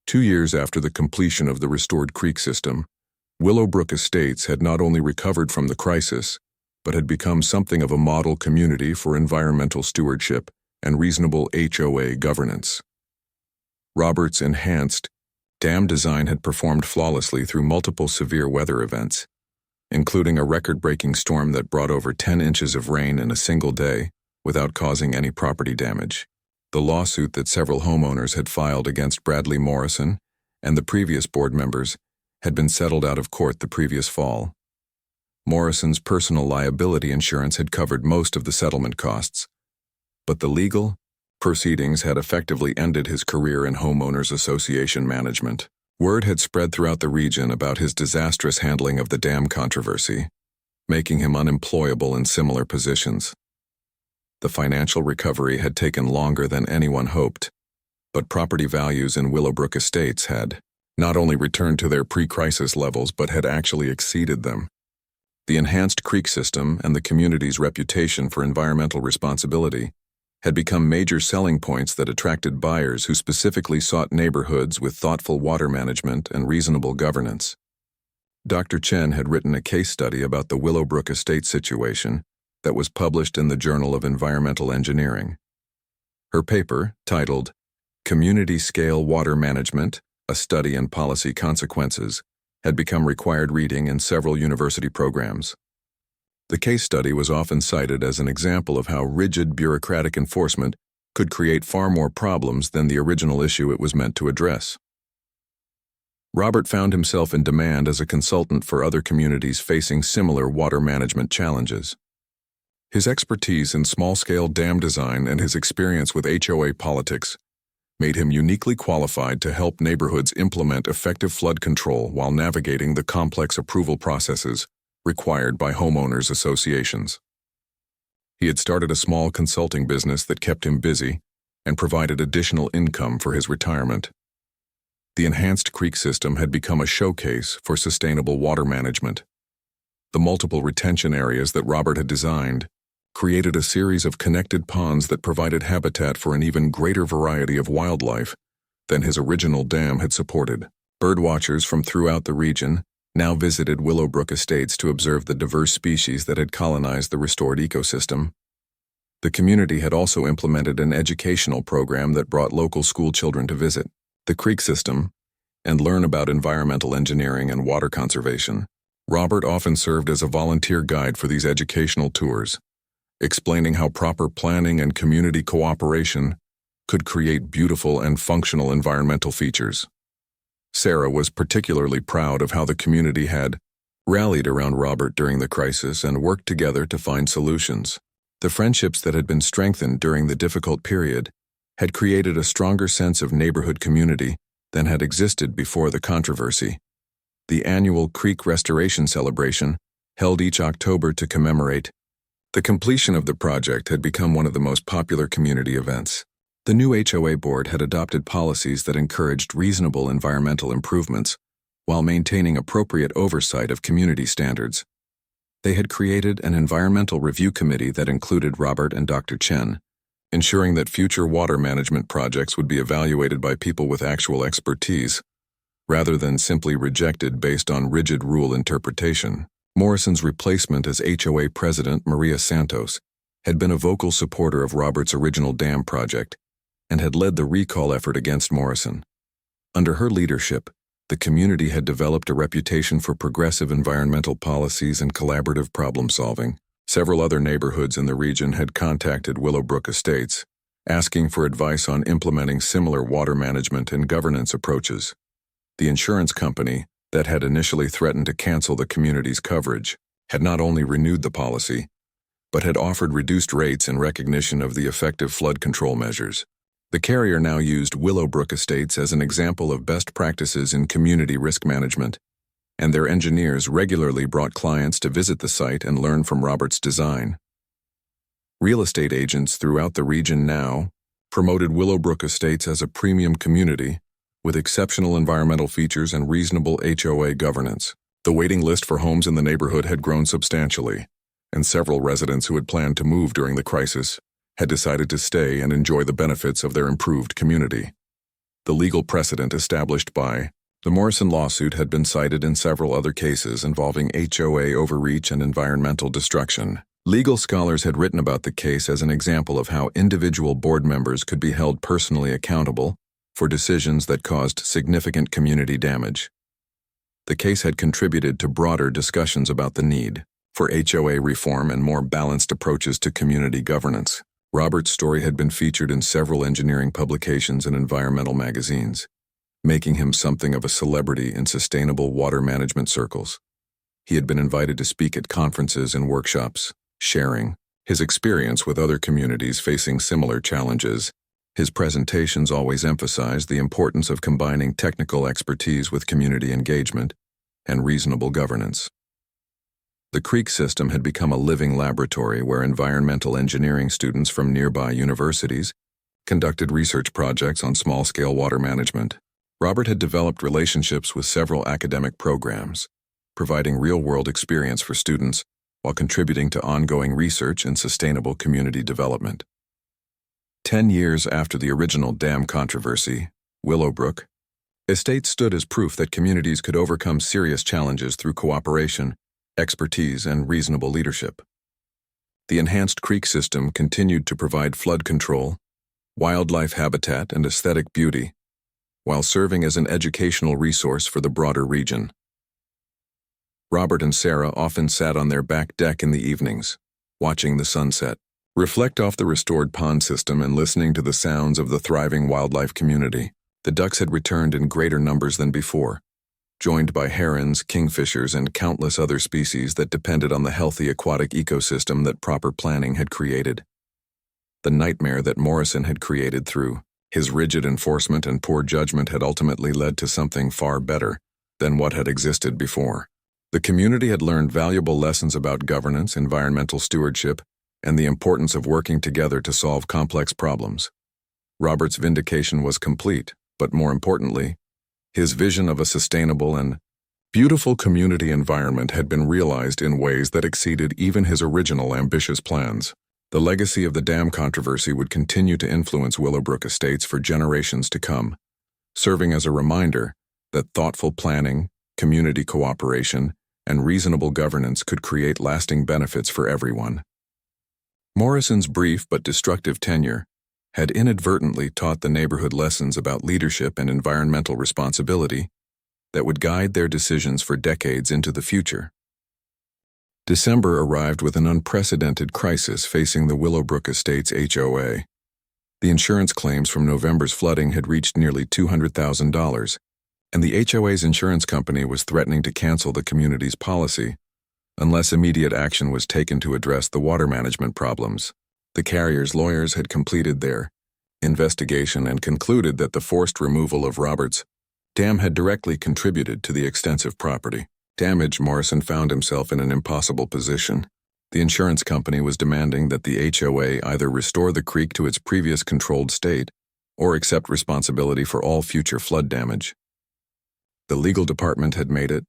2 years after the completion of the restored creek system, Willowbrook Estates had not only recovered from the crisis, but had become something of a model community for environmental stewardship and reasonable HOA governance. Robert's enhanced dam design had performed flawlessly through multiple severe weather events, including a record-breaking storm that brought over 10 inches of rain in a single day without causing any property damage. The lawsuit that several homeowners had filed against Bradley Morrison and the previous board members had been settled out of court the previous fall. Morrison's personal liability insurance had covered most of the settlement costs, but the legal proceedings had effectively ended his career in homeowners association management. Word had spread throughout the region about his disastrous handling of the dam controversy, making him unemployable in similar positions. The financial recovery had taken longer than anyone hoped, but property values in Willowbrook Estates had not only returned to their pre-crisis levels but had actually exceeded them. The enhanced creek system and the community's reputation for environmental responsibility had become major selling points that attracted buyers who specifically sought neighborhoods with thoughtful water management and reasonable governance. Dr. Chen had written a case study about the Willowbrook Estate situation that was published in the Journal of Environmental Engineering. Her paper, titled Community Scale Water Management, A Study in Policy Consequences, had become required reading in several university programs. The case study was often cited as an example of how rigid bureaucratic enforcement could create far more problems than the original issue it was meant to address. Robert found himself in demand as a consultant for other communities facing similar water management challenges. His expertise in small-scale dam design and his experience with HOA politics made him uniquely qualified to help neighborhoods implement effective flood control while navigating the complex approval processes required by homeowners associations. He had started a small consulting business that kept him busy and provided additional income for his retirement. The enhanced creek system had become a showcase for sustainable water management. The multiple retention areas that Robert had designed created a series of connected ponds that provided habitat for an even greater variety of wildlife than his original dam had supported. Birdwatchers from throughout the region now visited Willowbrook Estates to observe the diverse species that had colonized the restored ecosystem. The community had also implemented an educational program that brought local school children to visit the creek system and learn about environmental engineering and water conservation. Robert often served as a volunteer guide for these educational tours, explaining how proper planning and community cooperation could create beautiful and functional environmental features. Sarah was particularly proud of how the community had rallied around Robert during the crisis and worked together to find solutions. The friendships that had been strengthened during the difficult period had created a stronger sense of neighborhood community than had existed before the controversy. The annual Creek Restoration Celebration, held each October to commemorate the completion of the project, had become one of the most popular community events. The new HOA board had adopted policies that encouraged reasonable environmental improvements while maintaining appropriate oversight of community standards. They had created an environmental review committee that included Robert and Dr. Chen, ensuring that future water management projects would be evaluated by people with actual expertise, rather than simply rejected based on rigid rule interpretation. Morrison's replacement as HOA president, Maria Santos, had been a vocal supporter of Robert's original dam project and had led the recall effort against Morrison. Under her leadership, the community had developed a reputation for progressive environmental policies and collaborative problem-solving. Several other neighborhoods in the region had contacted Willowbrook Estates, asking for advice on implementing similar water management and governance approaches. The insurance company that had initially threatened to cancel the community's coverage had not only renewed the policy, but had offered reduced rates in recognition of the effective flood control measures. The carrier now used Willowbrook Estates as an example of best practices in community risk management, and their engineers regularly brought clients to visit the site and learn from Robert's design. Real estate agents throughout the region now promoted Willowbrook Estates as a premium community with exceptional environmental features and reasonable HOA governance. The waiting list for homes in the neighborhood had grown substantially, and several residents who had planned to move during the crisis had decided to stay and enjoy the benefits of their improved community. The legal precedent established by the Morrison lawsuit had been cited in several other cases involving HOA overreach and environmental destruction. Legal scholars had written about the case as an example of how individual board members could be held personally accountable for decisions that caused significant community damage. The case had contributed to broader discussions about the need for HOA reform and more balanced approaches to community governance. Robert's story had been featured in several engineering publications and environmental magazines, making him something of a celebrity in sustainable water management circles. He had been invited to speak at conferences and workshops, sharing his experience with other communities facing similar challenges. His presentations always emphasized the importance of combining technical expertise with community engagement and reasonable governance. The creek system had become a living laboratory where environmental engineering students from nearby universities conducted research projects on small-scale water management. Robert had developed relationships with several academic programs, providing real-world experience for students while contributing to ongoing research and sustainable community development. 10 years after the original dam controversy, Willowbrook Estate stood as proof that communities could overcome serious challenges through cooperation, expertise, and reasonable leadership. The enhanced creek system continued to provide flood control, wildlife habitat, and aesthetic beauty, while serving as an educational resource for the broader region. Robert and Sarah often sat on their back deck in the evenings, watching the sunset, reflect off the restored pond system and listening to the sounds of the thriving wildlife community. The ducks had returned in greater numbers than before, joined by herons, kingfishers, and countless other species that depended on the healthy aquatic ecosystem that proper planning had created. The nightmare that Morrison had created through his rigid enforcement and poor judgment had ultimately led to something far better than what had existed before. The community had learned valuable lessons about governance, environmental stewardship, and the importance of working together to solve complex problems. Robert's vindication was complete, but more importantly, his vision of a sustainable and beautiful community environment had been realized in ways that exceeded even his original ambitious plans. The legacy of the dam controversy would continue to influence Willowbrook Estates for generations to come, serving as a reminder that thoughtful planning, community cooperation, and reasonable governance could create lasting benefits for everyone. Morrison's brief but destructive tenure had inadvertently taught the neighborhood lessons about leadership and environmental responsibility that would guide their decisions for decades into the future. December arrived with an unprecedented crisis facing the Willowbrook Estates HOA. The insurance claims from November's flooding had reached nearly $200,000, and the HOA's insurance company was threatening to cancel the community's policy unless immediate action was taken to address the water management problems. The carrier's lawyers had completed their investigation and concluded that the forced removal of Robert's dam had directly contributed to the extensive property damage. Morrison found himself in an impossible position. The insurance company was demanding that the HOA either restore the creek to its previous controlled state or accept responsibility for all future flood damage. The legal department had made it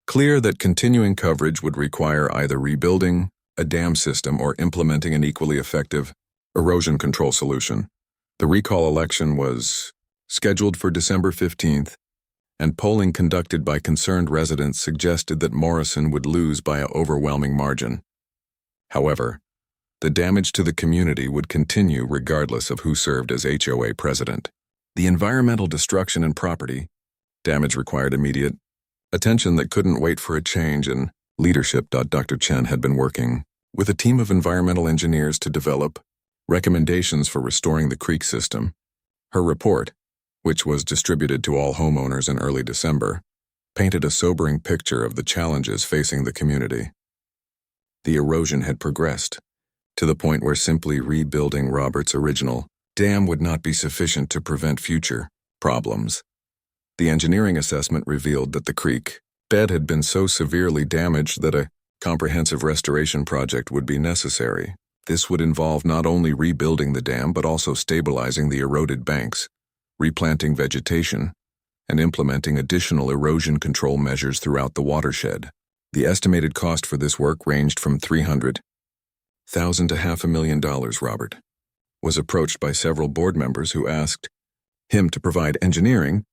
clear that continuing coverage would require either rebuilding a dam system or implementing an equally effective erosion control solution. The recall election was scheduled for December 15th, and polling conducted by concerned residents suggested that Morrison would lose by an overwhelming margin. However, the damage to the community would continue regardless of who served as HOA president. The environmental destruction and property damage required immediate attention that couldn't wait for a change in leadership. Dr. Chen had been working with a team of environmental engineers to develop recommendations for restoring the creek system. Her report, which was distributed to all homeowners in early December, painted a sobering picture of the challenges facing the community. The erosion had progressed to the point where simply rebuilding Robert's original dam would not be sufficient to prevent future problems. The engineering assessment revealed that the creek bed had been so severely damaged that a comprehensive restoration project would be necessary. This would involve not only rebuilding the dam but also stabilizing the eroded banks, replanting vegetation, and implementing additional erosion control measures throughout the watershed. The estimated cost for this work ranged from $300,000 to $500,000. Robert was approached by several board members who asked him to provide engineering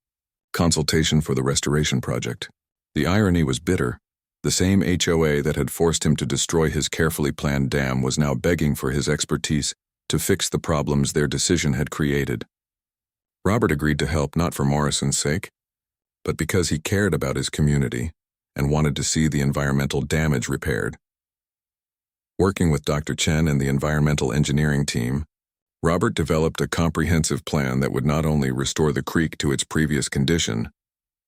consultation for the restoration project. The irony was bitter. The same HOA that had forced him to destroy his carefully planned dam was now begging for his expertise to fix the problems their decision had created. Robert agreed to help not for Morrison's sake, but because he cared about his community and wanted to see the environmental damage repaired. Working with Dr. Chen and the environmental engineering team, Robert developed a comprehensive plan that would not only restore the creek to its previous condition,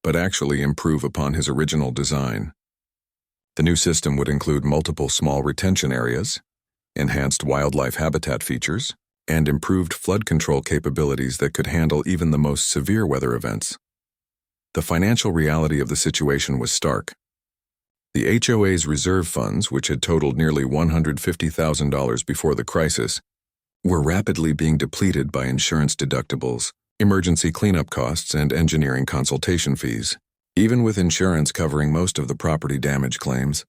but actually improve upon his original design. The new system would include multiple small retention areas, enhanced wildlife habitat features, and improved flood control capabilities that could handle even the most severe weather events. The financial reality of the situation was stark. The HOA's reserve funds, which had totaled nearly $150,000 before the crisis, were rapidly being depleted by insurance deductibles, emergency cleanup costs, and engineering consultation fees. Even with insurance covering most of the property damage claims,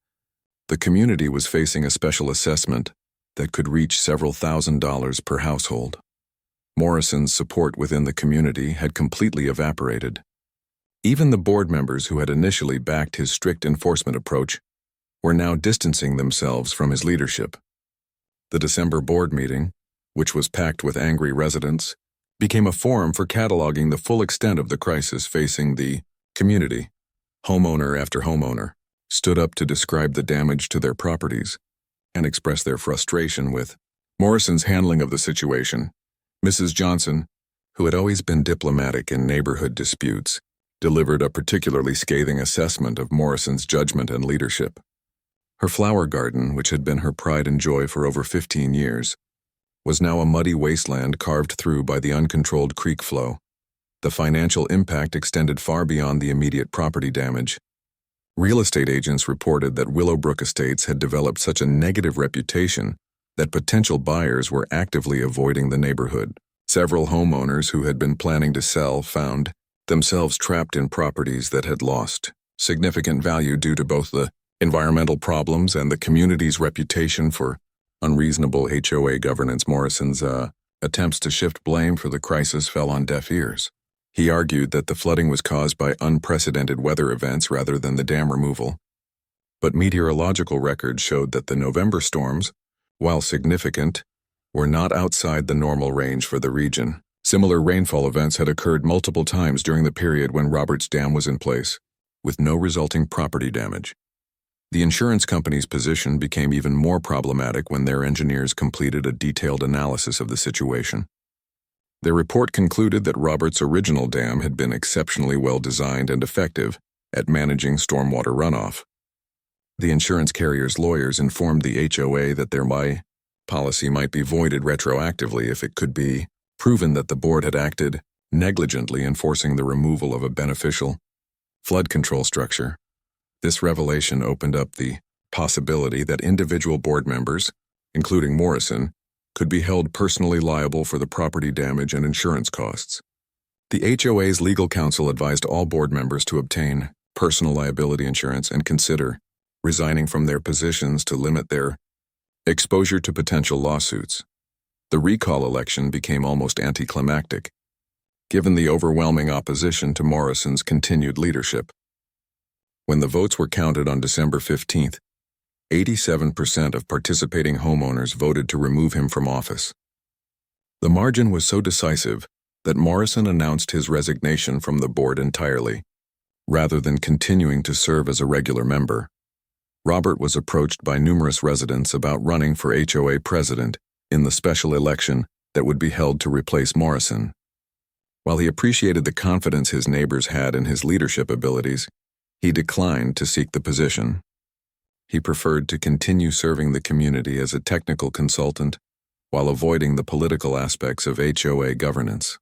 the community was facing a special assessment that could reach several $1,000s per household. Morrison's support within the community had completely evaporated. Even the board members who had initially backed his strict enforcement approach were now distancing themselves from his leadership. The December board meeting, which was packed with angry residents, became a forum for cataloging the full extent of the crisis facing the community. Homeowner after homeowner stood up to describe the damage to their properties and express their frustration with Morrison's handling of the situation. Mrs. Johnson, who had always been diplomatic in neighborhood disputes, delivered a particularly scathing assessment of Morrison's judgment and leadership. Her flower garden, which had been her pride and joy for over 15 years, was now a muddy wasteland carved through by the uncontrolled creek flow. The financial impact extended far beyond the immediate property damage. Real estate agents reported that Willowbrook Estates had developed such a negative reputation that potential buyers were actively avoiding the neighborhood. Several homeowners who had been planning to sell found themselves trapped in properties that had lost significant value due to both the environmental problems and the community's reputation for unreasonable HOA governance. Morrison's attempts to shift blame for the crisis fell on deaf ears. He argued that the flooding was caused by unprecedented weather events rather than the dam removal. But meteorological records showed that the November storms, while significant, were not outside the normal range for the region. Similar rainfall events had occurred multiple times during the period when Robert's dam was in place, with no resulting property damage. The insurance company's position became even more problematic when their engineers completed a detailed analysis of the situation. Their report concluded that Robert's original dam had been exceptionally well designed and effective at managing stormwater runoff. The insurance carrier's lawyers informed the HOA that their policy might be voided retroactively if it could be proven that the board had acted negligently in forcing the removal of a beneficial flood control structure. This revelation opened up the possibility that individual board members, including Morrison, could be held personally liable for the property damage and insurance costs. The HOA's legal counsel advised all board members to obtain personal liability insurance and consider resigning from their positions to limit their exposure to potential lawsuits. The recall election became almost anticlimactic, given the overwhelming opposition to Morrison's continued leadership. When the votes were counted on December 15th, 87% of participating homeowners voted to remove him from office. The margin was so decisive that Morrison announced his resignation from the board entirely, rather than continuing to serve as a regular member. Robert was approached by numerous residents about running for HOA president in the special election that would be held to replace Morrison. While he appreciated the confidence his neighbors had in his leadership abilities, he declined to seek the position. He preferred to continue serving the community as a technical consultant while avoiding the political aspects of HOA governance.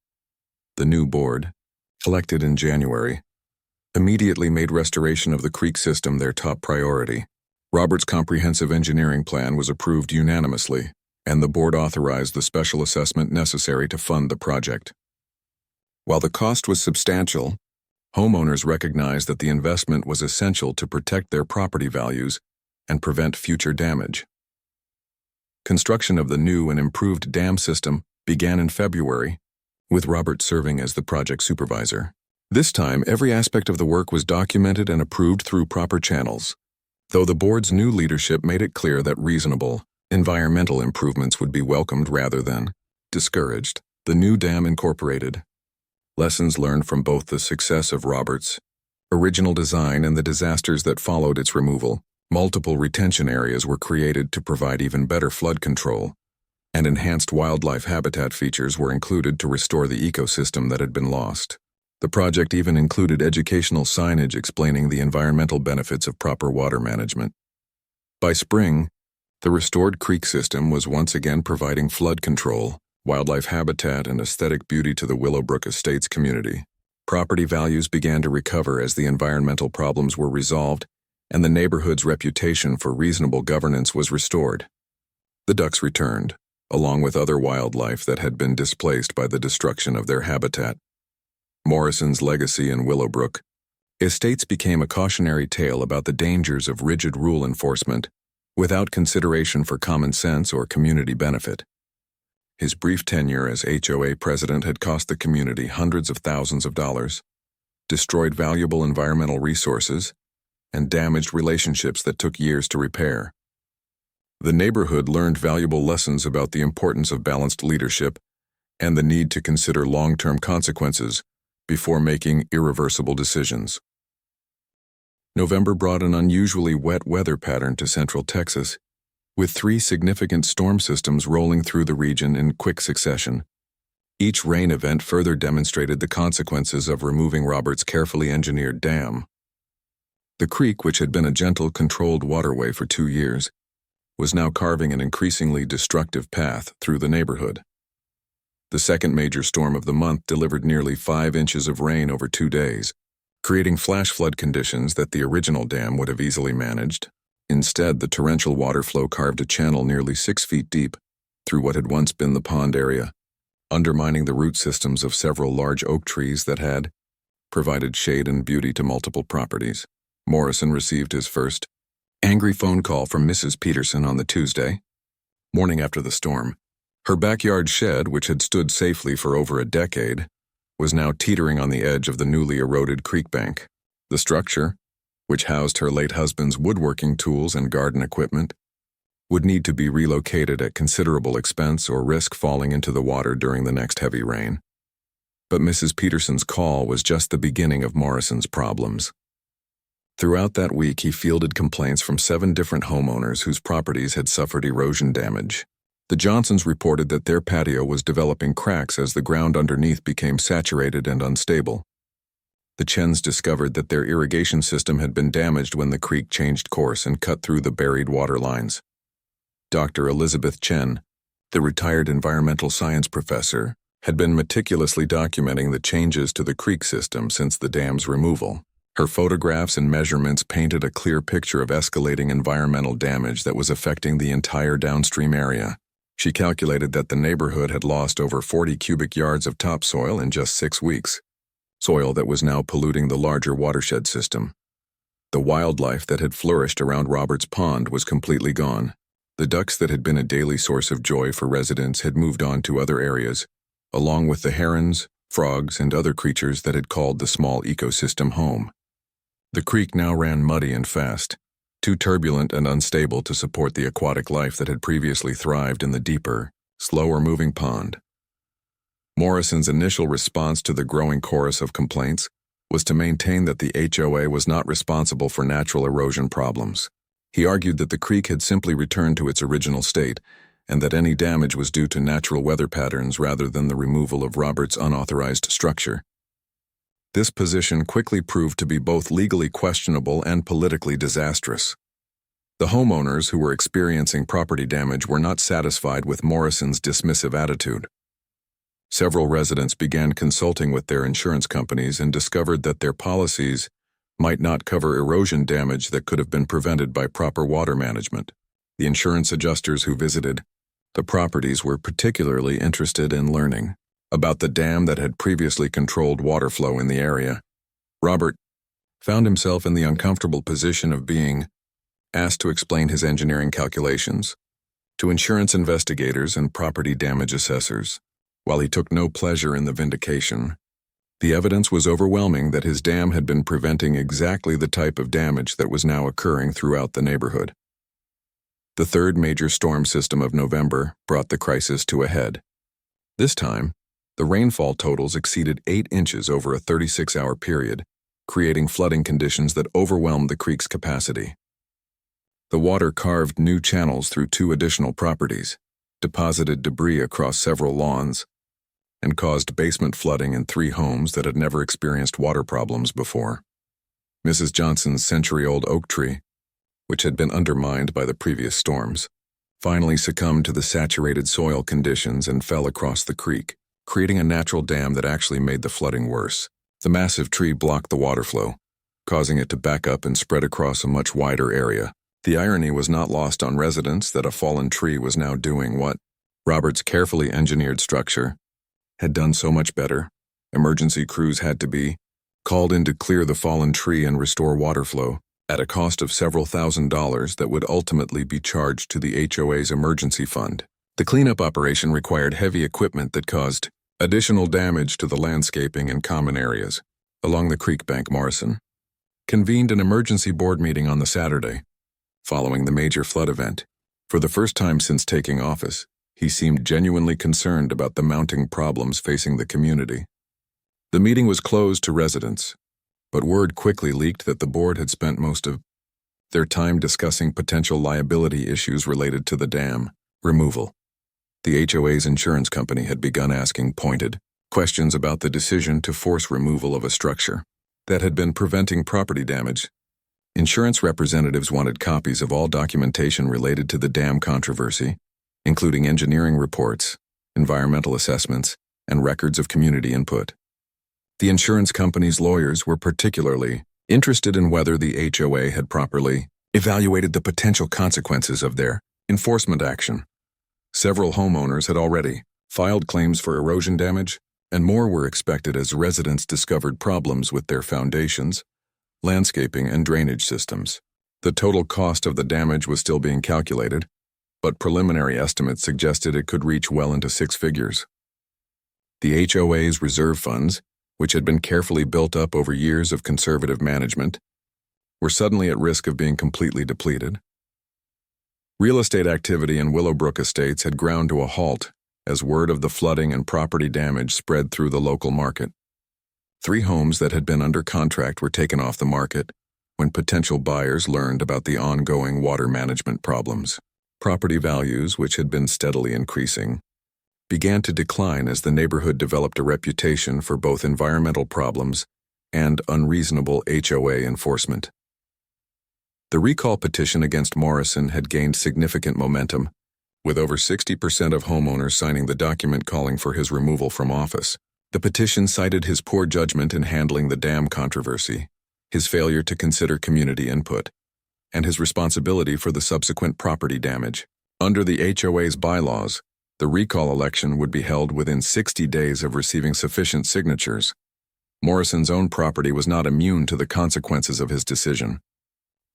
The new board, elected in January, immediately made restoration of the creek system their top priority. Robert's comprehensive engineering plan was approved unanimously, and the board authorized the special assessment necessary to fund the project. While the cost was substantial, homeowners recognized that the investment was essential to protect their property values and prevent future damage. Construction of the new and improved dam system began in February, with Robert serving as the project supervisor. This time, every aspect of the work was documented and approved through proper channels, though the board's new leadership made it clear that reasonable, environmental improvements would be welcomed rather than discouraged. The new dam incorporated lessons learned from both the success of Robert's original design and the disasters that followed its removal. Multiple retention areas were created to provide even better flood control, and enhanced wildlife habitat features were included to restore the ecosystem that had been lost. The project even included educational signage explaining the environmental benefits of proper water management. By spring, the restored creek system was once again providing flood control, wildlife habitat, and aesthetic beauty to the Willowbrook Estates community. Property values began to recover as the environmental problems were resolved, and the neighborhood's reputation for reasonable governance was restored. The ducks returned, along with other wildlife that had been displaced by the destruction of their habitat. Morrison's legacy in Willowbrook Estates became a cautionary tale about the dangers of rigid rule enforcement without consideration for common sense or community benefit. His brief tenure as HOA president had cost the community hundreds of thousands of dollars, destroyed valuable environmental resources, and damaged relationships that took years to repair. The neighborhood learned valuable lessons about the importance of balanced leadership and the need to consider long-term consequences before making irreversible decisions. November brought an unusually wet weather pattern to central Texas, with 3 significant storm systems rolling through the region in quick succession. Each rain event further demonstrated the consequences of removing Robert's carefully engineered dam. The creek, which had been a gentle, controlled waterway for 2 years, was now carving an increasingly destructive path through the neighborhood. The second major storm of the month delivered nearly 5 inches of rain over 2 days, creating flash flood conditions that the original dam would have easily managed. Instead, the torrential water flow carved a channel nearly 6 feet deep through what had once been the pond area, undermining the root systems of several large oak trees that had provided shade and beauty to multiple properties. Morrison received his first angry phone call from Mrs. Peterson on the Tuesday morning after the storm. Her backyard shed, which had stood safely for over a decade, was now teetering on the edge of the newly eroded creek bank. The structure, which housed her late husband's woodworking tools and garden equipment, would need to be relocated at considerable expense or risk falling into the water during the next heavy rain. But Mrs. Peterson's call was just the beginning of Morrison's problems. Throughout that week, he fielded complaints from 7 different homeowners whose properties had suffered erosion damage. The Johnsons reported that their patio was developing cracks as the ground underneath became saturated and unstable. The Chens discovered that their irrigation system had been damaged when the creek changed course and cut through the buried water lines. Dr. Elizabeth Chen, the retired environmental science professor, had been meticulously documenting the changes to the creek system since the dam's removal. Her photographs and measurements painted a clear picture of escalating environmental damage that was affecting the entire downstream area. She calculated that the neighborhood had lost over 40 cubic yards of topsoil in just 6 weeks, soil that was now polluting the larger watershed system. The wildlife that had flourished around Roberts Pond was completely gone. The ducks that had been a daily source of joy for residents had moved on to other areas, along with the herons, frogs, and other creatures that had called the small ecosystem home. The creek now ran muddy and fast, too turbulent and unstable to support the aquatic life that had previously thrived in the deeper, slower-moving pond. Morrison's initial response to the growing chorus of complaints was to maintain that the HOA was not responsible for natural erosion problems. He argued that the creek had simply returned to its original state and that any damage was due to natural weather patterns rather than the removal of Robert's unauthorized structure. This position quickly proved to be both legally questionable and politically disastrous. The homeowners who were experiencing property damage were not satisfied with Morrison's dismissive attitude. Several residents began consulting with their insurance companies and discovered that their policies might not cover erosion damage that could have been prevented by proper water management. The insurance adjusters who visited the properties were particularly interested in learning about the dam that had previously controlled water flow in the area. Robert found himself in the uncomfortable position of being asked to explain his engineering calculations to insurance investigators and property damage assessors. While he took no pleasure in the vindication, the evidence was overwhelming that his dam had been preventing exactly the type of damage that was now occurring throughout the neighborhood. The third major storm system of November brought the crisis to a head. This time, the rainfall totals exceeded 8 inches over a 36-hour period, creating flooding conditions that overwhelmed the creek's capacity. The water carved new channels through 2 additional properties, deposited debris across several lawns, and caused basement flooding in 3 homes that had never experienced water problems before. Mrs. Johnson's century-old oak tree, which had been undermined by the previous storms, finally succumbed to the saturated soil conditions and fell across the creek, creating a natural dam that actually made the flooding worse. The massive tree blocked the water flow, causing it to back up and spread across a much wider area. The irony was not lost on residents that a fallen tree was now doing what Robert's carefully engineered structure had done so much better. Emergency crews had to be called in to clear the fallen tree and restore water flow, at a cost of several $1,000s that would ultimately be charged to the HOA's emergency fund. The cleanup operation required heavy equipment that caused additional damage to the landscaping and common areas. Along the creek bank, Morrison convened an emergency board meeting on the Saturday, following the major flood event. For the first time since taking office, he seemed genuinely concerned about the mounting problems facing the community. The meeting was closed to residents, but word quickly leaked that the board had spent most of their time discussing potential liability issues related to the dam removal. The HOA's insurance company had begun asking pointed questions about the decision to force removal of a structure that had been preventing property damage. Insurance representatives wanted copies of all documentation related to the dam controversy, including engineering reports, environmental assessments, and records of community input. The insurance company's lawyers were particularly interested in whether the HOA had properly evaluated the potential consequences of their enforcement action. Several homeowners had already filed claims for erosion damage, and more were expected as residents discovered problems with their foundations, landscaping, and drainage systems. The total cost of the damage was still being calculated, but preliminary estimates suggested it could reach well into 6 figures. The HOA's reserve funds, which had been carefully built up over years of conservative management, were suddenly at risk of being completely depleted. Real estate activity in Willowbrook Estates had ground to a halt as word of the flooding and property damage spread through the local market. 3 homes that had been under contract were taken off the market when potential buyers learned about the ongoing water management problems. Property values, which had been steadily increasing, began to decline as the neighborhood developed a reputation for both environmental problems and unreasonable HOA enforcement. The recall petition against Morrison had gained significant momentum, with over 60% of homeowners signing the document calling for his removal from office. The petition cited his poor judgment in handling the dam controversy, his failure to consider community input, and his responsibility for the subsequent property damage. Under the HOA's bylaws, the recall election would be held within 60 days of receiving sufficient signatures. Morrison's own property was not immune to the consequences of his decision.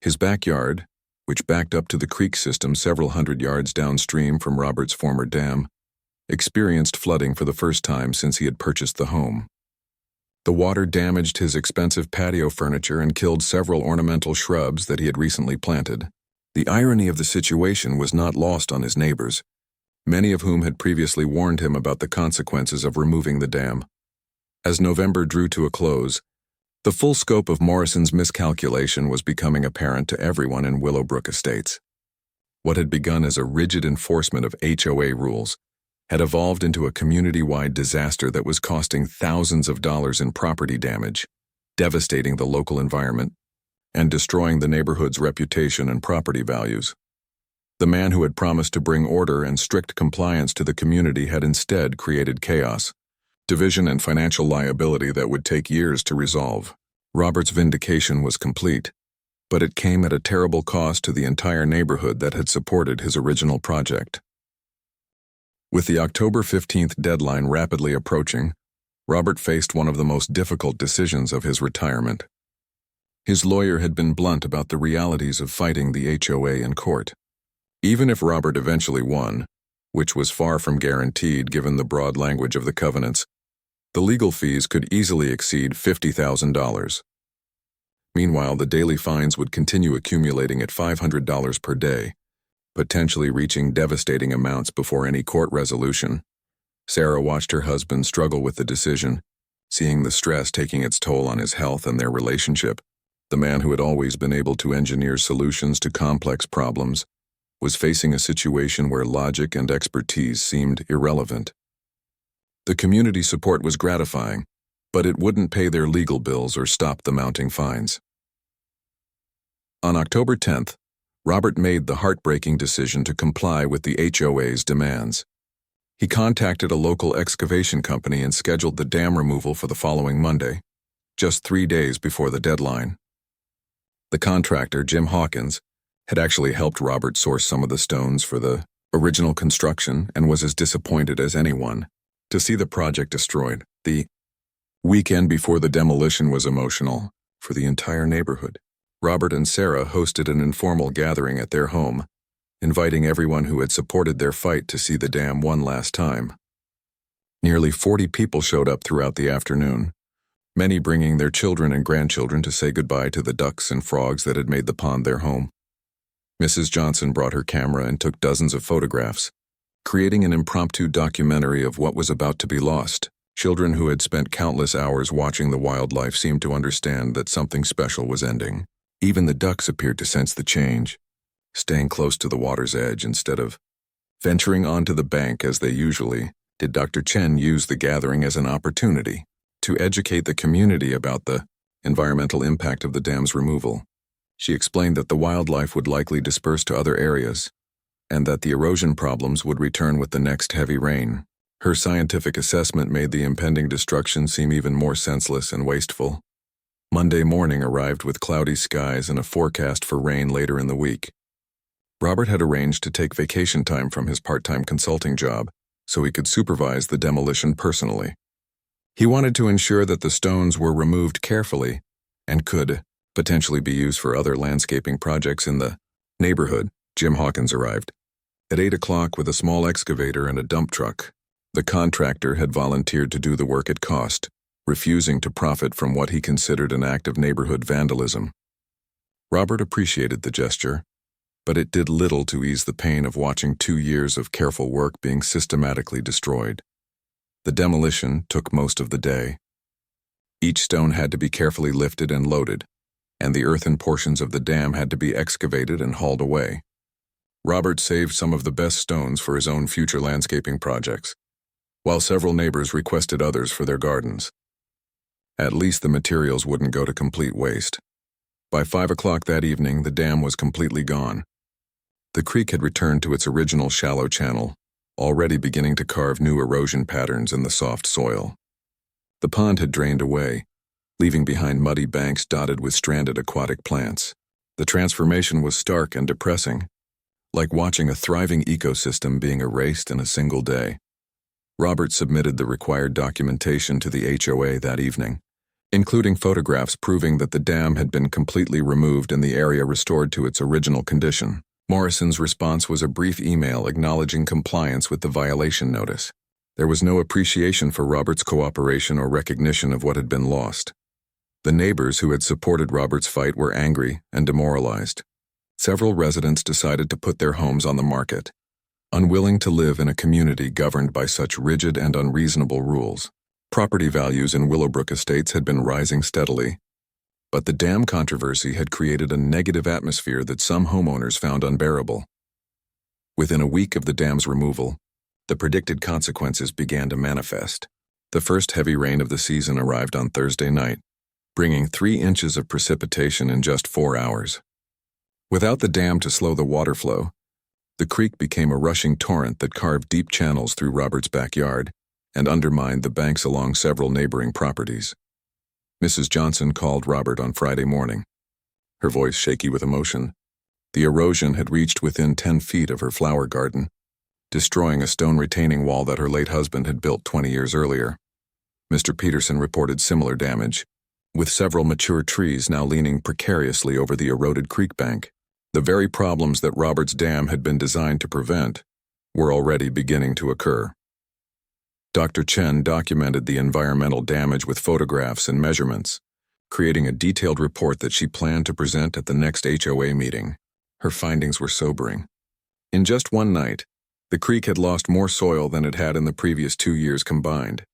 His backyard, which backed up to the creek system several hundred yards downstream from Robert's former dam, experienced flooding for the first time since he had purchased the home. The water damaged his expensive patio furniture and killed several ornamental shrubs that he had recently planted. The irony of the situation was not lost on his neighbors, many of whom had previously warned him about the consequences of removing the dam. As November drew to a close, the full scope of Morrison's miscalculation was becoming apparent to everyone in Willowbrook Estates. What had begun as a rigid enforcement of HOA rules had evolved into a community-wide disaster that was costing thousands of dollars in property damage, devastating the local environment, and destroying the neighborhood's reputation and property values. The man who had promised to bring order and strict compliance to the community had instead created chaos, division, and financial liability that would take years to resolve. Robert's vindication was complete, but it came at a terrible cost to the entire neighborhood that had supported his original project. With the October 15th deadline rapidly approaching, Robert faced one of the most difficult decisions of his retirement. His lawyer had been blunt about the realities of fighting the HOA in court. Even if Robert eventually won, which was far from guaranteed given the broad language of the covenants. The legal fees could easily exceed $50,000. Meanwhile, the daily fines would continue accumulating at $500 per day, potentially reaching devastating amounts before any court resolution. Sarah watched her husband struggle with the decision, seeing the stress taking its toll on his health and their relationship. The man who had always been able to engineer solutions to complex problems was facing a situation where logic and expertise seemed irrelevant. The community support was gratifying, but it wouldn't pay their legal bills or stop the mounting fines. On October 10th, Robert made the heartbreaking decision to comply with the HOA's demands. He contacted a local excavation company and scheduled the dam removal for the following Monday, just 3 days before the deadline. The contractor, Jim Hawkins, had actually helped Robert source some of the stones for the original construction and was as disappointed as anyone to see the project destroyed. The weekend before the demolition was emotional for the entire neighborhood. Robert and Sarah hosted an informal gathering at their home, inviting everyone who had supported their fight to see the dam one last time. Nearly 40 people showed up throughout the afternoon, many bringing their children and grandchildren to say goodbye to the ducks and frogs that had made the pond their home. Mrs. Johnson brought her camera and took dozens of photographs, creating an impromptu documentary of what was about to be lost. Children who had spent countless hours watching the wildlife seemed to understand that something special was ending. Even the ducks appeared to sense the change, staying close to the water's edge instead of venturing onto the bank as they usually did. Dr. Chen used the gathering as an opportunity to educate the community about the environmental impact of the dam's removal. She explained that the wildlife would likely disperse to other areas, and that the erosion problems would return with the next heavy rain. Her scientific assessment made the impending destruction seem even more senseless and wasteful. Monday morning arrived with cloudy skies and a forecast for rain later in the week. Robert had arranged to take vacation time from his part-time consulting job so he could supervise the demolition personally. He wanted to ensure that the stones were removed carefully and could potentially be used for other landscaping projects in the neighborhood. Jim Hawkins arrived at 8 o'clock with a small excavator and a dump truck. The contractor had volunteered to do the work at cost, refusing to profit from what he considered an act of neighborhood vandalism. Robert appreciated the gesture, but it did little to ease the pain of watching 2 years of careful work being systematically destroyed. The demolition took most of the day. Each stone had to be carefully lifted and loaded, and the earthen portions of the dam had to be excavated and hauled away. Robert saved some of the best stones for his own future landscaping projects, while several neighbors requested others for their gardens. At least the materials wouldn't go to complete waste. By 5 o'clock that evening, the dam was completely gone. The creek had returned to its original shallow channel, already beginning to carve new erosion patterns in the soft soil. The pond had drained away, leaving behind muddy banks dotted with stranded aquatic plants. The transformation was stark and depressing, like watching a thriving ecosystem being erased in a single day. Robert submitted the required documentation to the HOA that evening, including photographs proving that the dam had been completely removed and the area restored to its original condition. Morrison's response was a brief email acknowledging compliance with the violation notice. There was no appreciation for Robert's cooperation or recognition of what had been lost. The neighbors who had supported Robert's fight were angry and demoralized. Several residents decided to put their homes on the market, unwilling to live in a community governed by such rigid and unreasonable rules. Property values in Willowbrook Estates had been rising steadily, but the dam controversy had created a negative atmosphere that some homeowners found unbearable. Within a week of the dam's removal, the predicted consequences began to manifest. The first heavy rain of the season arrived on Thursday night, bringing 3 inches of precipitation in just 4 hours. Without the dam to slow the water flow, the creek became a rushing torrent that carved deep channels through Robert's backyard and undermined the banks along several neighboring properties. Mrs. Johnson called Robert on Friday morning, her voice shaky with emotion. The erosion had reached within 10 feet of her flower garden, destroying a stone retaining wall that her late husband had built 20 years earlier. Mr. Peterson reported similar damage, with several mature trees now leaning precariously over the eroded creek bank. The very problems that Robert's dam had been designed to prevent were already beginning to occur. Dr. Chen documented the environmental damage with photographs and measurements, creating a detailed report that she planned to present at the next HOA meeting. Her findings were sobering. In just one night, the creek had lost more soil than it had in the previous 2 years combined.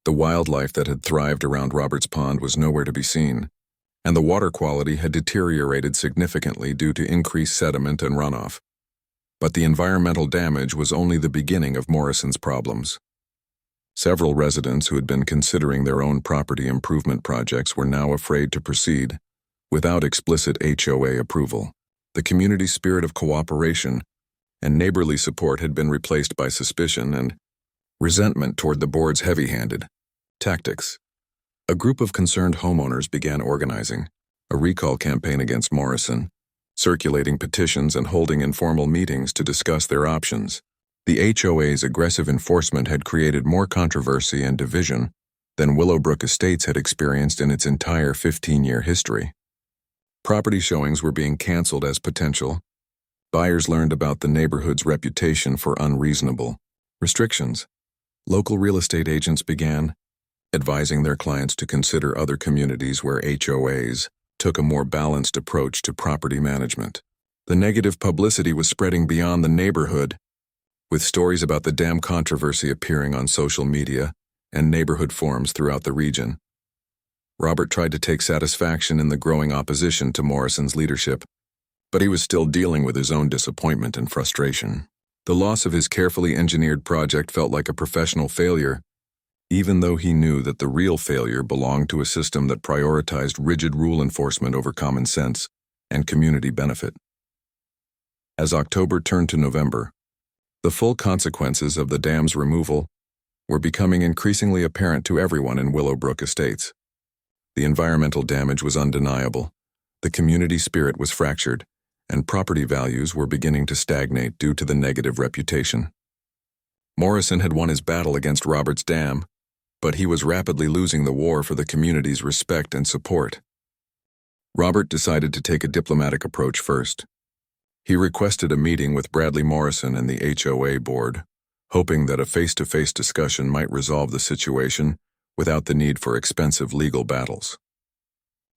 The wildlife that had thrived around Robert's Pond was nowhere to be seen, and the water quality had deteriorated significantly due to increased sediment and runoff. But the environmental damage was only the beginning of Morrison's problems. Several residents who had been considering their own property improvement projects were now afraid to proceed without explicit HOA approval. The community spirit of cooperation and neighborly support had been replaced by suspicion and resentment toward the board's heavy-handed tactics. A group of concerned homeowners began organizing a recall campaign against Morrison, circulating petitions and holding informal meetings to discuss their options. The HOA's aggressive enforcement had created more controversy and division than Willowbrook Estates had experienced in its entire 15-year history. Property showings were being canceled as potential. Buyers learned about the neighborhood's reputation for unreasonable restrictions. Local real estate agents began advising their clients to consider other communities where HOAs took a more balanced approach to property management. The negative publicity was spreading beyond the neighborhood, with stories about the dam controversy appearing on social media and neighborhood forums throughout the region. Robert tried to take satisfaction in the growing opposition to Morrison's leadership, but he was still dealing with his own disappointment and frustration. The loss of his carefully engineered project felt like a professional failure, even though he knew that the real failure belonged to a system that prioritized rigid rule enforcement over common sense and community benefit. As October turned to November, the full consequences of the dam's removal were becoming increasingly apparent to everyone in Willowbrook Estates. The environmental damage was undeniable, the community spirit was fractured, and property values were beginning to stagnate due to the negative reputation. Morrison had won his battle against Robert's dam, but he was rapidly losing the war for the community's respect and support. Robert decided to take a diplomatic approach first. He requested a meeting with Bradley Morrison and the HOA board, hoping that a face-to-face discussion might resolve the situation without the need for expensive legal battles.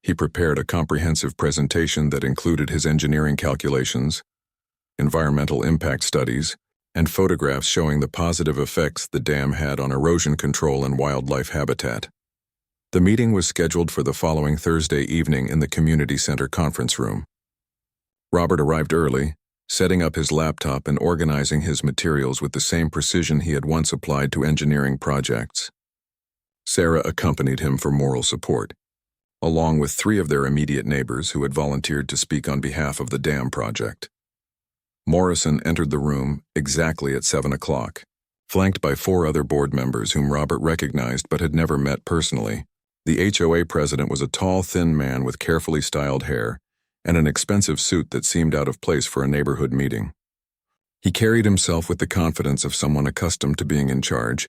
He prepared a comprehensive presentation that included his engineering calculations, environmental impact studies, and photographs showing the positive effects the dam had on erosion control and wildlife habitat. The meeting was scheduled for the following Thursday evening in the community center conference room. Robert arrived early, setting up his laptop and organizing his materials with the same precision he had once applied to engineering projects. Sarah accompanied him for moral support, along with 3 of their immediate neighbors who had volunteered to speak on behalf of the dam project. Morrison entered the room exactly at 7 o'clock, flanked by 4 other board members whom Robert recognized but had never met personally. The HOA president was a tall, thin man with carefully styled hair and an expensive suit that seemed out of place for a neighborhood meeting. He carried himself with the confidence of someone accustomed to being in charge,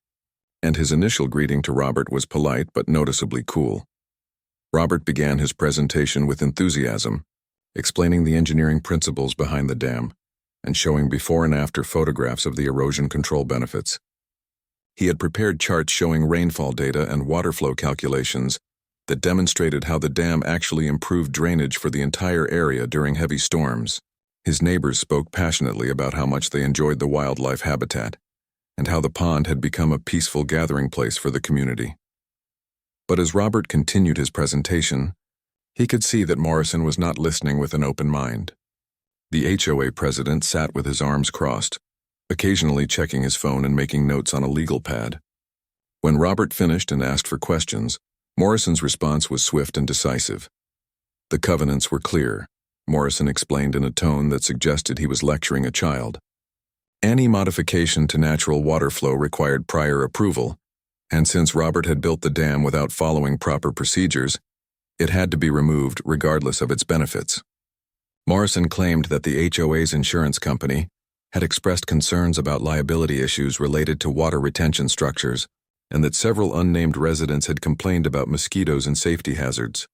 and his initial greeting to Robert was polite but noticeably cool. Robert began his presentation with enthusiasm, explaining the engineering principles behind the dam and showing before and after photographs of the erosion control benefits. He had prepared charts showing rainfall data and water flow calculations that demonstrated how the dam actually improved drainage for the entire area during heavy storms. His neighbors spoke passionately about how much they enjoyed the wildlife habitat and how the pond had become a peaceful gathering place for the community. But as Robert continued his presentation, he could see that Morrison was not listening with an open mind. The HOA president sat with his arms crossed, occasionally checking his phone and making notes on a legal pad. When Robert finished and asked for questions, Morrison's response was swift and decisive. The covenants were clear, Morrison explained in a tone that suggested he was lecturing a child. Any modification to natural water flow required prior approval, and since Robert had built the dam without following proper procedures, it had to be removed regardless of its benefits. Morrison claimed that the HOA's insurance company had expressed concerns about liability issues related to water retention structures, and that several unnamed residents had complained about mosquitoes and safety hazards.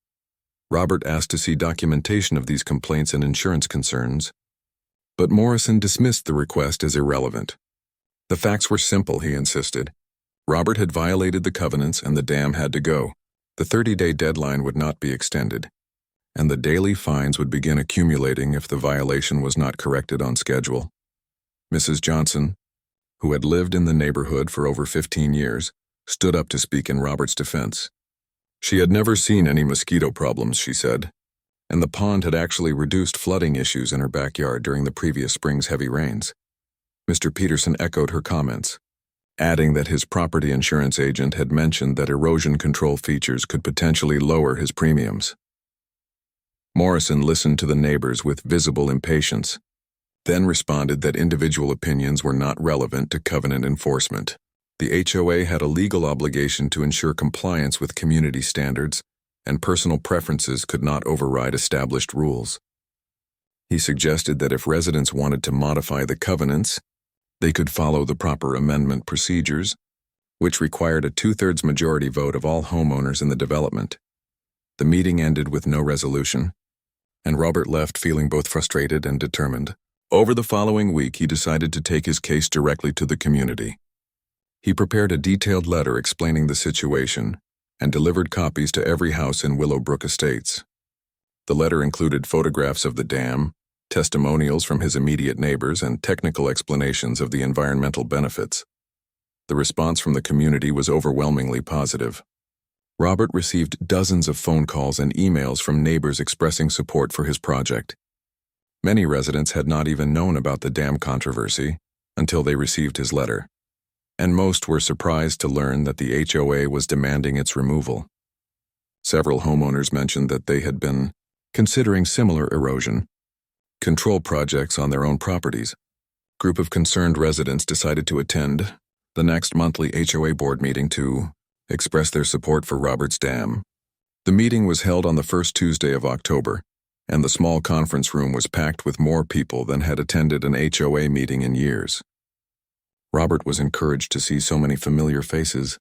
Robert asked to see documentation of these complaints and insurance concerns, but Morrison dismissed the request as irrelevant. The facts were simple, he insisted. Robert had violated the covenants and the dam had to go. The 30-day deadline would not be extended, and the daily fines would begin accumulating if the violation was not corrected on schedule. Mrs. Johnson, who had lived in the neighborhood for over 15 years, stood up to speak in Robert's defense. She had never seen any mosquito problems, she said, and the pond had actually reduced flooding issues in her backyard during the previous spring's heavy rains. Mr. Peterson echoed her comments, adding that his property insurance agent had mentioned that erosion control features could potentially lower his premiums. Morrison listened to the neighbors with visible impatience, then responded that individual opinions were not relevant to covenant enforcement. The HOA had a legal obligation to ensure compliance with community standards, and personal preferences could not override established rules. He suggested that if residents wanted to modify the covenants, they could follow the proper amendment procedures, which required a 2/3 majority vote of all homeowners in the development. The meeting ended with no resolution, and Robert left feeling both frustrated and determined. Over the following week, he decided to take his case directly to the community. He prepared a detailed letter explaining the situation and delivered copies to every house in Willowbrook Estates. The letter included photographs of the dam, testimonials from his immediate neighbors, and technical explanations of the environmental benefits. The response from the community was overwhelmingly positive. Robert received dozens of phone calls and emails from neighbors expressing support for his project. Many residents had not even known about the dam controversy until they received his letter, and most were surprised to learn that the HOA was demanding its removal. Several homeowners mentioned that they had been considering similar erosion control projects on their own properties. A group of concerned residents decided to attend the next monthly HOA board meeting to express their support for Robert's dam. The meeting was held on the first Tuesday of October, and the small conference room was packed with more people than had attended an HOA meeting in years. Robert was encouraged to see so many familiar faces,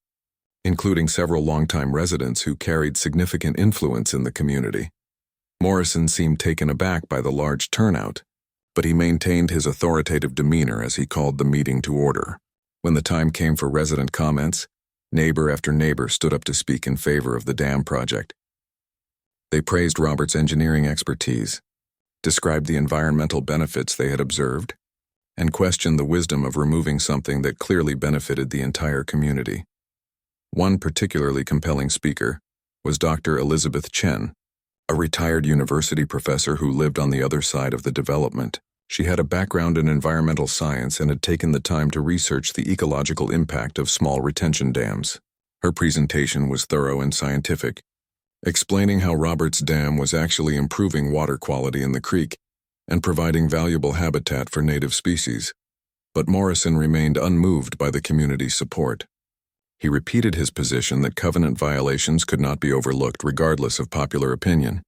including several longtime residents who carried significant influence in the community. Morrison seemed taken aback by the large turnout, but he maintained his authoritative demeanor as he called the meeting to order. When the time came for resident comments, neighbor after neighbor stood up to speak in favor of the dam project. They praised Robert's engineering expertise, described the environmental benefits they had observed, and questioned the wisdom of removing something that clearly benefited the entire community. One particularly compelling speaker was Dr. Elizabeth Chen, a retired university professor who lived on the other side of the development. She had a background in environmental science and had taken the time to research the ecological impact of small retention dams. Her presentation was thorough and scientific, explaining how Robert's dam was actually improving water quality in the creek and providing valuable habitat for native species. But Morrison remained unmoved by the community's support. He repeated his position that covenant violations could not be overlooked regardless of popular opinion,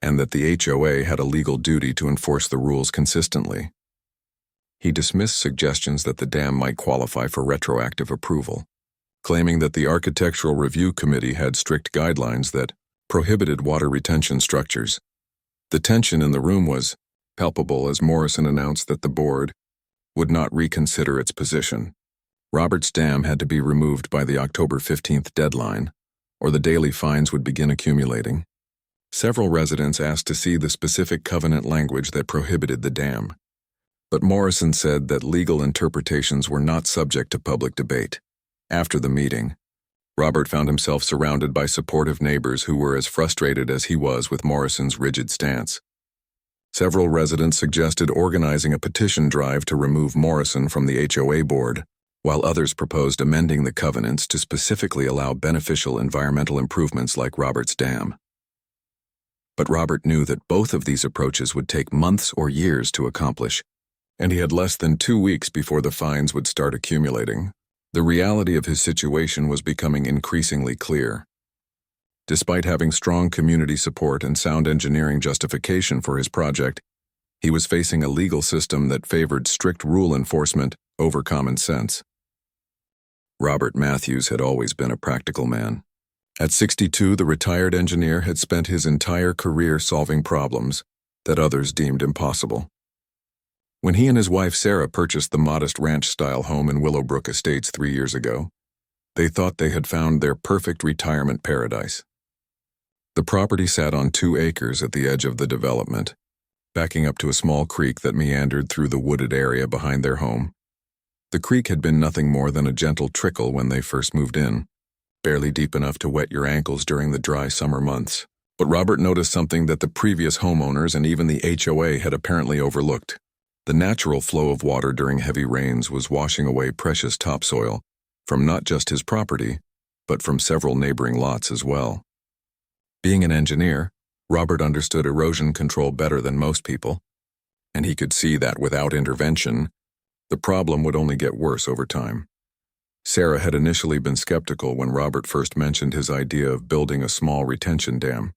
and that the HOA had a legal duty to enforce the rules consistently. He dismissed suggestions that the dam might qualify for retroactive approval, claiming that the Architectural Review Committee had strict guidelines that prohibited water retention structures. The tension in the room was palpable as Morrison announced that the board would not reconsider its position. Robert's dam had to be removed by the October 15th deadline, or the daily fines would begin accumulating. Several residents asked to see the specific covenant language that prohibited the dam, but Morrison said that legal interpretations were not subject to public debate. After the meeting, Robert found himself surrounded by supportive neighbors who were as frustrated as he was with Morrison's rigid stance. Several residents suggested organizing a petition drive to remove Morrison from the HOA board, while others proposed amending the covenants to specifically allow beneficial environmental improvements like Robert's dam. But Robert knew that both of these approaches would take months or years to accomplish, and he had less than 2 weeks before the fines would start accumulating. The reality of his situation was becoming increasingly clear. Despite having strong community support and sound engineering justification for his project, he was facing a legal system that favored strict rule enforcement over common sense. Robert Matthews had always been a practical man. At 62, the retired engineer had spent his entire career solving problems that others deemed impossible. When he and his wife Sarah purchased the modest ranch-style home in Willowbrook Estates 3 years ago, they thought they had found their perfect retirement paradise. The property sat on 2 acres at the edge of the development, backing up to a small creek that meandered through the wooded area behind their home. The creek had been nothing more than a gentle trickle when they first moved in, barely deep enough to wet your ankles during the dry summer months. But Robert noticed something that the previous homeowners and even the HOA had apparently overlooked. The natural flow of water during heavy rains was washing away precious topsoil from not just his property, but from several neighboring lots as well. Being an engineer, Robert understood erosion control better than most people, and he could see that without intervention, the problem would only get worse over time. Sarah had initially been skeptical when Robert first mentioned his idea of building a small retention dam.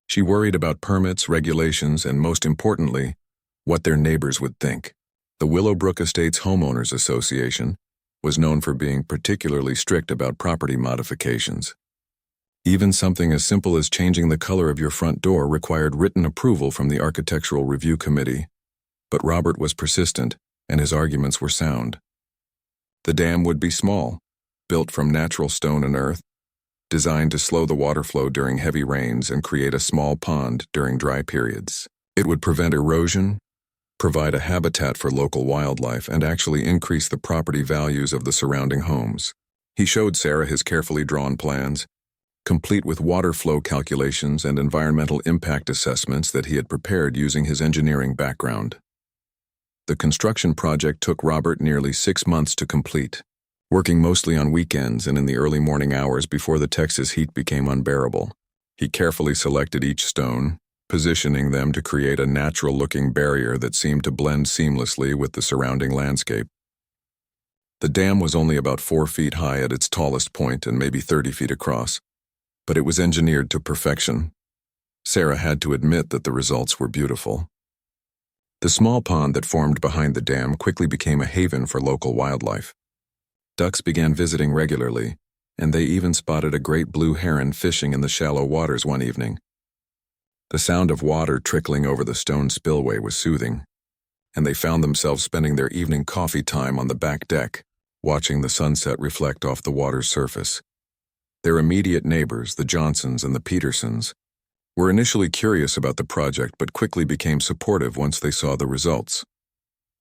She worried about permits, regulations, and most importantly, what their neighbors would think. The Willowbrook Estates Homeowners Association was known for being particularly strict about property modifications. Even something as simple as changing the color of your front door required written approval from the Architectural Review Committee, but Robert was persistent, and his arguments were sound. The dam would be small, built from natural stone and earth, designed to slow the water flow during heavy rains and create a small pond during dry periods. It would prevent erosion, provide a habitat for local wildlife, and actually increase the property values of the surrounding homes. He showed Sarah his carefully drawn plans, complete with water flow calculations and environmental impact assessments that he had prepared using his engineering background. The construction project took Robert nearly 6 months to complete, working mostly on weekends and in the early morning hours before the Texas heat became unbearable. He carefully selected each stone, positioning them to create a natural-looking barrier that seemed to blend seamlessly with the surrounding landscape. The dam was only about 4 feet high at its tallest point and maybe 30 feet across, but it was engineered to perfection. Sarah had to admit that the results were beautiful. The small pond that formed behind the dam quickly became a haven for local wildlife. Ducks began visiting regularly, and they even spotted a great blue heron fishing in the shallow waters one evening. The sound of water trickling over the stone spillway was soothing, and they found themselves spending their evening coffee time on the back deck, watching the sunset reflect off the water's surface. Their immediate neighbors, the Johnsons and the Petersons, were initially curious about the project but quickly became supportive once they saw the results.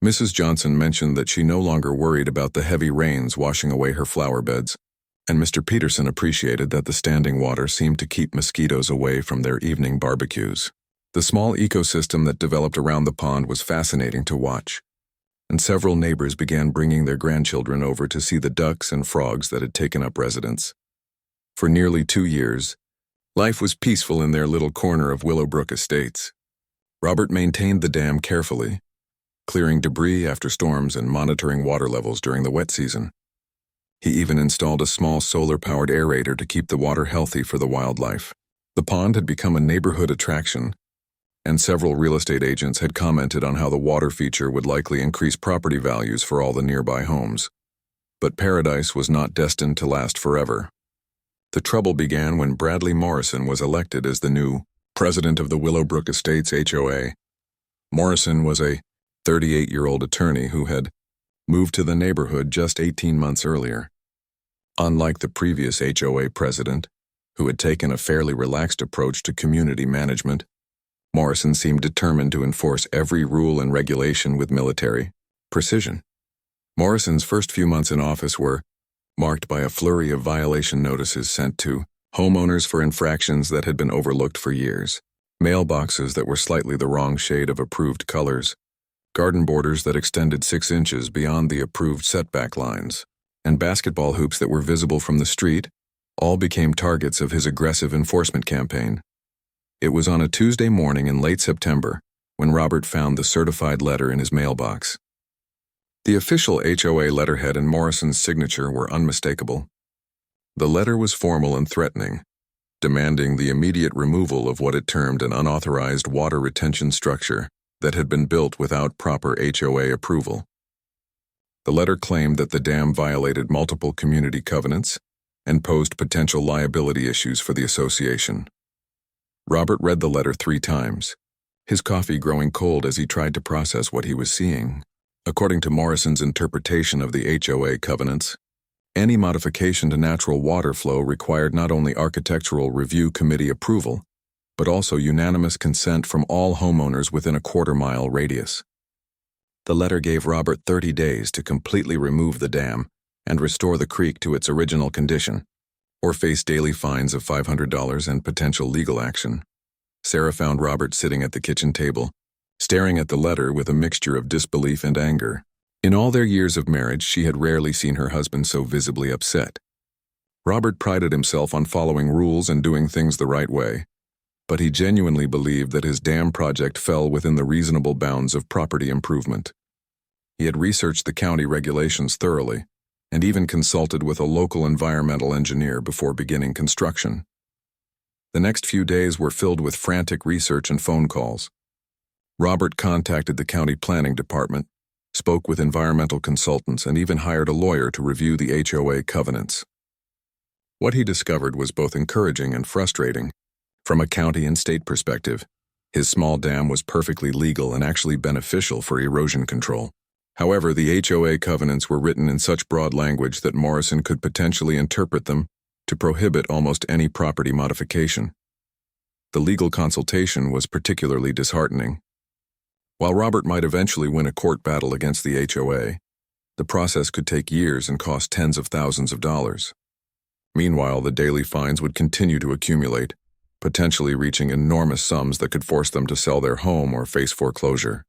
Mrs. Johnson mentioned that she no longer worried about the heavy rains washing away her flower beds, and Mr. Peterson appreciated that the standing water seemed to keep mosquitoes away from their evening barbecues. The small ecosystem that developed around the pond was fascinating to watch, and several neighbors began bringing their grandchildren over to see the ducks and frogs that had taken up residence. For nearly 2 years, life was peaceful in their little corner of Willowbrook Estates. Robert maintained the dam carefully, clearing debris after storms and monitoring water levels during the wet season. He even installed a small solar-powered aerator to keep the water healthy for the wildlife. The pond had become a neighborhood attraction, and several real estate agents had commented on how the water feature would likely increase property values for all the nearby homes. But paradise was not destined to last forever. The trouble began when Bradley Morrison was elected as the new president of the Willowbrook Estates HOA. Morrison was a 38-year-old attorney who had moved to the neighborhood just 18 months earlier. Unlike the previous HOA president, who had taken a fairly relaxed approach to community management, Morrison seemed determined to enforce every rule and regulation with military precision. Morrison's first few months in office were marked by a flurry of violation notices sent to homeowners for infractions that had been overlooked for years, mailboxes that were slightly the wrong shade of approved colors, garden borders that extended 6 inches beyond the approved setback lines, and basketball hoops that were visible from the street, all became targets of his aggressive enforcement campaign. It was on a Tuesday morning in late September when Robert found the certified letter in his mailbox. The official HOA letterhead and Morrison's signature were unmistakable. The letter was formal and threatening, demanding the immediate removal of what it termed an unauthorized water retention structure that had been built without proper HOA approval. The letter claimed that the dam violated multiple community covenants and posed potential liability issues for the association. Robert read the letter 3 times, his coffee growing cold as he tried to process what he was seeing. According to Morrison's interpretation of the HOA covenants, any modification to natural water flow required not only architectural review committee approval, but also unanimous consent from all homeowners within a quarter-mile radius. The letter gave Robert 30 days to completely remove the dam and restore the creek to its original condition, or face daily fines of $500 and potential legal action. Sarah found Robert sitting at the kitchen table, staring at the letter with a mixture of disbelief and anger. In all their years of marriage, she had rarely seen her husband so visibly upset. Robert prided himself on following rules and doing things the right way, but he genuinely believed that his dam project fell within the reasonable bounds of property improvement. He had researched the county regulations thoroughly, and even consulted with a local environmental engineer before beginning construction. The next few days were filled with frantic research and phone calls. Robert contacted the county planning department, spoke with environmental consultants, and even hired a lawyer to review the HOA covenants. What he discovered was both encouraging and frustrating. From a county and state perspective, his small dam was perfectly legal and actually beneficial for erosion control. However, the HOA covenants were written in such broad language that Morrison could potentially interpret them to prohibit almost any property modification. The legal consultation was particularly disheartening. While Robert might eventually win a court battle against the HOA, the process could take years and cost tens of thousands of dollars. Meanwhile, the daily fines would continue to accumulate, potentially reaching enormous sums that could force them to sell their home or face foreclosure.